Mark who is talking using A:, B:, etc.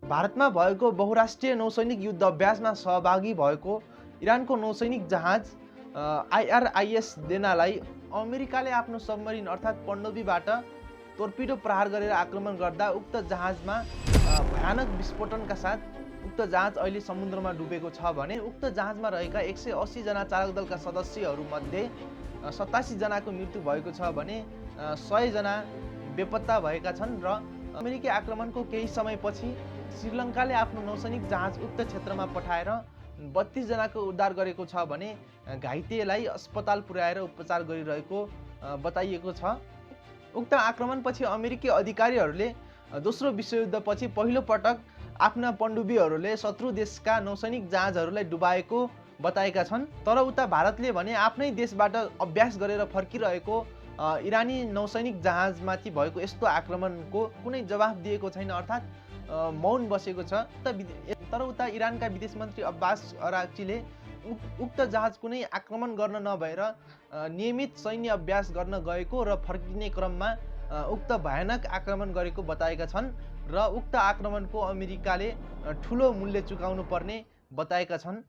A: भारतमा भएको बहुराष्ट्रिय नौसैनिक युद्ध अभ्यासमा सहभागी भएको इरानको नौसैनिक जहाज IRIS डेनालाई अमेरिकाले आफ्नो सबमरिन अर्थात् पनडुब्बीबाट तोर्पिडो प्रहार गरेर आक्रमण गर्दा उक्त जहाजमा भयानक विस्फोटनका साथ उक्त जहाज अहिले समुद्रमा डुबेको छ भने उक्त जहाजमा रहेका 180 जना चालक दलका सदस्यहरूमध्ये 87 जनाको मृत्यु भएको छ भने 100 जना बेपत्ता भएका छन् र अमेरिकी आक्रमणको केही समयपछि श्रीलङ्काले आफ्नो नौसैनिक जहाज उक्त क्षेत्रमा पठाएर 32 जनाको उद्धार गरेको छ भने घाइतेलाई अस्पताल पुर्याएर उपचार गरिरहेको बताइएको छ। उक्त आक्रमणपछि अमेरिकी अधिकारीहरूले दोस्रो विश्वयुद्धपछि पहिलो पटक आफ्ना पनडुब्बीहरूले शत्रु देशका नौसैनिक जहाजहरूलाई डुबाएको बताएका छन्। तर उता भारतले भने आफ्नै देशबाट अभ्यास गरेर फर्किरहेको इरानी नौसैनिक जहाजमाथि भएको यस्तो आक्रमणको कुनै जवाफ दिएको छैन, अर्थात् मौन बसेको छ। तर उता इरानका विदेश मन्त्री अब्बास अराक्चीले उक्त जहाज कुनै आक्रमण गर्न नभएर नियमित सैन्य अभ्यास गर्न गएको र फर्किने क्रममा उक्त भयानक आक्रमण गरेको बताएका छन् र उक्त आक्रमणको अमेरिकाले ठुलो मूल्य चुकाउनु पर्ने बताएका छन्।